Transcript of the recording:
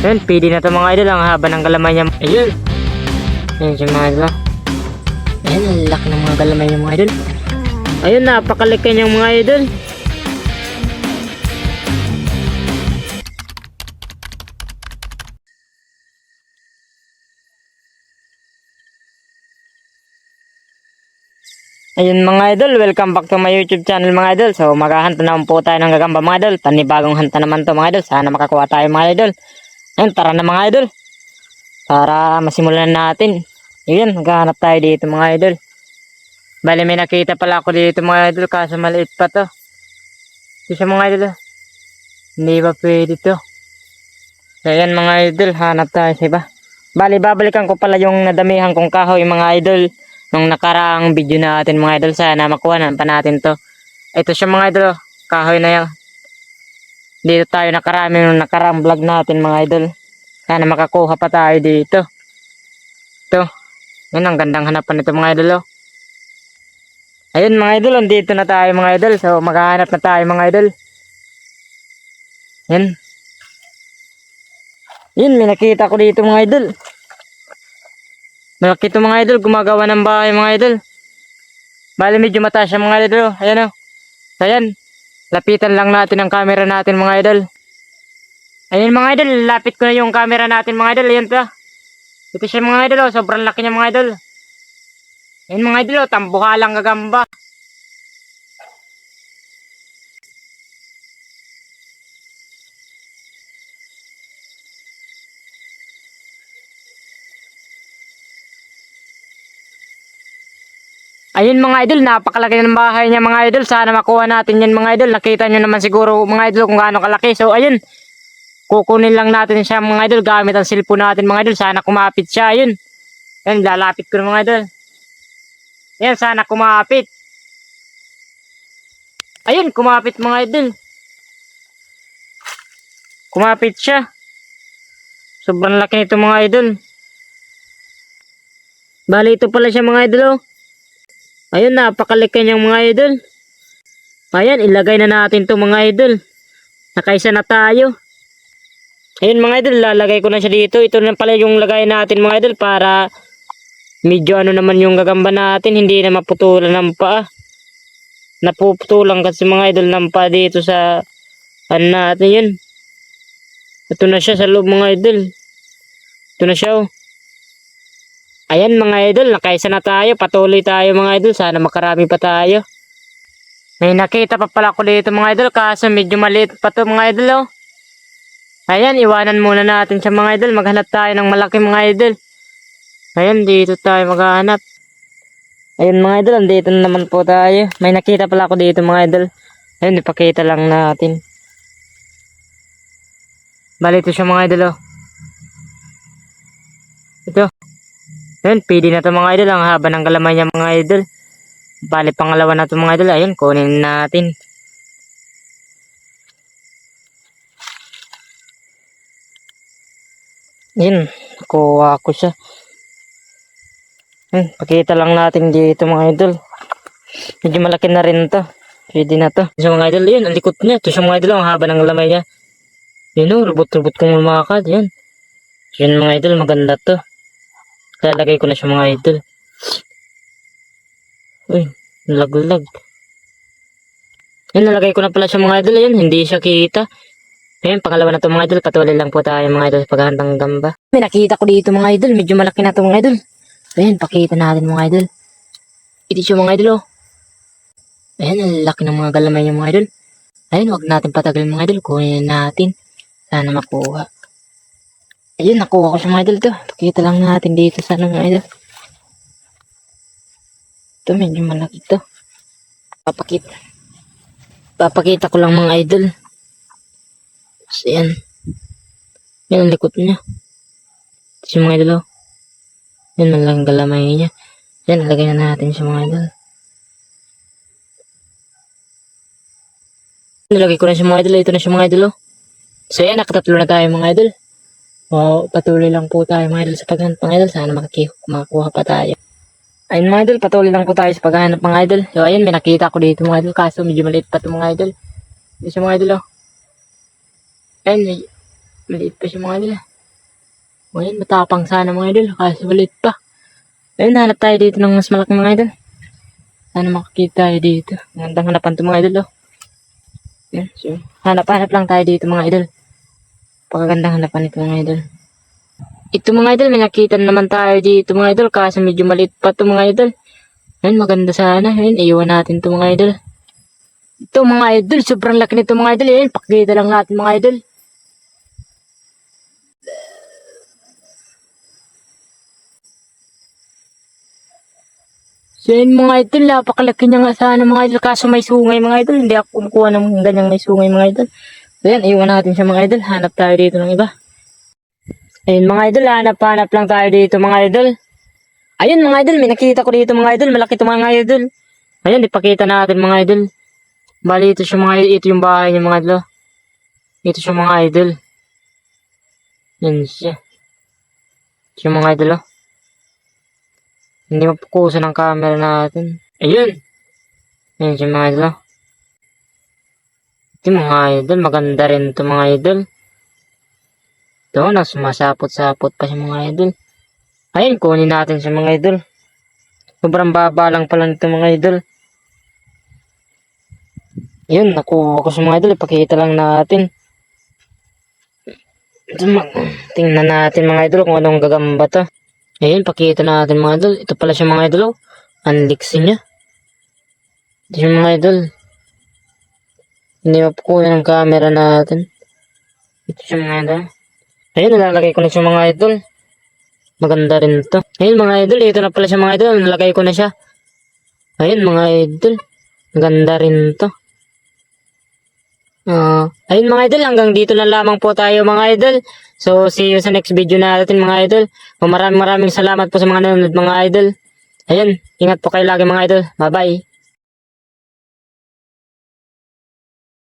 Ayun, pili na to mga idol. Ang haba ng galamay niya. Ayun. Ayun siya mga idol. Ayun, ang laki ng mga galamay niya mga idol. Ayun, napakalaki niyang mga idol. Ayun mga idol, welcome back to my YouTube channel mga idol. So maghahanta naman po tayo ng gagamba mga idol. Panibagong hanta naman to mga idol. Sana makakuha tayo mga idol. Ayun, tara na mga idol. Para masimulan natin. Ayun, maghahanap tayo dito mga idol. Bali may nakita pala ako dito mga idol, kaso maliit pa to. Ito siya mga idol. Hindi ba pwede to? So ayan mga idol, hanap tayo sa iba. Bali babalikan ko pala yung nadamihan kong kahoy mga idol. Nung nakaraang video natin mga idol, sana makuha na pa natin to. Ito siya mga idol, kahoy na yan. Dito tayo nakarami nung nakaraang vlog natin mga idol. Sana makakuha pa tayo dito. Ito, yan ang gandang hanapan nito mga idol. Ayun mga idol, andito na tayo mga idol. So maghahanap na tayo mga idol. Yan. Yun, may nakita ko dito mga idol. Malaki ito mga idol, gumagawa ng bahay mga idol. Bali medyo mataas siya mga idol. Ayan o. So ayan, lapitan lang natin ang camera natin mga idol. Ayun mga idol, lapit ko na yung camera natin mga idol. Ayan to. Ito siya mga idol, oh. Sobrang laki niya mga idol. Ayun mga idol, oh. Tambuhalang gagamba. Ayun mga idol, napakalaki ng bahay niya mga idol. Sana makuha natin yan mga idol. Nakita nyo naman siguro mga idol kung gaano kalaki. So ayun, kukunin lang natin siya mga idol gamit ang cellphone natin mga idol. Sana kumapit siya. Ayun, ayun, lalapit ko na mga idol. Ayan, sana kumapit. Ayun, kumapit mga idol. Kumapit siya. Sobrang laki nito mga idol. Bali ito pala siya mga idol oh. Ayun, napakalaki niyang mga idol. Ayan, ilagay na natin to mga idol. Nakaisa na tayo. Ayun mga idol, lalagay ko na siya dito. Ito na pala yung lagay natin mga idol para medyo ano naman yung gagamba natin. Hindi na maputulan ng paa. Napuputulan kasi mga idol ng paa dito sa ano natin yun. Ito na siya sa loob mga idol. Ito na siya oh. Ayan mga idol, nakaisa na tayo. Patuloy tayo mga idol. Sana makarami pa tayo. May nakita pa pala ko dito mga idol. Kaso medyo maliit pa to mga idol oh. Ayan, iwanan muna natin siya mga idol. Maghanap tayo ng malaki mga idol. Ayan, dito tayo maghanap. Ayun mga idol, andito na naman po tayo. May nakita pala ako dito mga idol. Ayun, ipakita lang natin. Bali ito siya mga idol oh. Ito. Ayun, pili na to mga idol. Ang haba ng galamay niya mga idol. Bali pangalawa na to mga idol. Ayun, kunin natin. Ayun, kuha ko siya. Ayun, pakita lang natin dito mga idol. Medyo malaki na rin to. Pwede na to. So mga idol, yun, ang likot niya. Ito siya mga idol, ang haba ng galamay niya. Yun o, rubot-rubot kong lumakad. Yun. Yun mga idol, maganda to. Lalagay ko na siya mga idol. Uy, nalaglag. Yan, nalagay ko na pala siya mga idol. Yan, hindi siya kita. Ayun, pangalawa na to mga idol. Patuloy lang po tayo mga idol sa paghahandang gamba. May nakita ko dito mga idol. Medyo malaki na to mga idol. Ayun, pakita natin mga idol. Ito siya mga idol oh. Ayun, ang laki ng mga galamay niya mga idol. Ayun, huwag natin patagalin mga idol. Kunin natin. Sana makuha. Ayun, nakuha ko siya mga idol to. Pakita lang natin dito sa mga idol. Ito, medyo malaki to. Papakita ko lang mga idol. So, yan. Yan ang likot niya. Ito siya mga idol oh. Yan, malaking galamay niya. Yan, lagay na natin siya mga idol. Nilagay ko na siya mga idol. Ito na siya mga idol oh. So yan, nakatatlo na tayo mga idol. O, patuloy lang po tayo mga idol sa paghanap mga idol. Sana makakuha pa tayo. Ayun mga idol, patuloy lang po tayo sa paghanap mga idol. So ayun, may nakita ko dito mga idol. Kaso medyo maliit pa ito mga idol. Ito siya mga idol oh. Ayun, maliit pa siya mga idol. Ayun, matapang sana mga idol. Kasi ulit pa. Ayun, hanap tayo dito ng mas malaki mga idol. Sana makakita tayo dito. Magandang hanapan to mga idol. Oh. Yan, so, hanap-hanap lang tayo dito mga idol. Pagagandang hanapan ito mga idol. Ito mga idol, may nakita naman tayo dito mga idol. Kasi medyo maliit pa to mga idol. Ayun, maganda sana. Ayun, iwan natin to mga idol. Ito mga idol, sobrang laki nito mga idol. Ayun, pakita lang natin mga idol. So yun mga idol, napakalaki niya nga sana mga idol. Kaso may sungay mga idol. Hindi ako kumukuha ng ganyang may sungay mga idol. So yan, iwan natin siya mga idol. Hanap tayo dito ng iba. Ayun mga idol, hanap-hanap lang tayo dito mga idol. Ayun mga idol, may nakita ko dito mga idol. Malaki ito mga idol. Ayun, ipakita natin mga idol. Bali ito siya mga idol. Ito yung bahay niya mga idol. Ito siya mga idol. Yan siya. Ito yung mga idol oh. Hindi mapukusan ang camera natin. Ayun. Ayun siya mga idol oh. Ito mga idol. Maganda rin ito mga idol. Ito na sumasapot-sapot pa siya mga idol. Ayun, kunin natin siya mga idol. Sobrang baba lang pala nito mga idol. Ayun, nakuha ko sa mga idol. Ipakita lang natin. Tingnan natin mga idol kung anong gagamba to. Ayun, pakita natin mga idol. Ito pala siya mga idol. Oh. Ang liksi niya. Ito siya mga idol. Hindi mapukuha ng camera natin. Ito siya mga idol. Ayun, nalalagay ko na siya mga idol. Maganda rin to. Ayun mga idol, ito na pala siya mga idol. Nalagay ko na siya. Ayun mga idol. Maganda rin to. Ayun mga idol, hanggang dito na lamang po tayo mga idol. So, see you sa next video natin mga idol. Maraming salamat po sa mga nanonood mga idol. Ayun, ingat po kayo lagi mga idol. Bye-bye.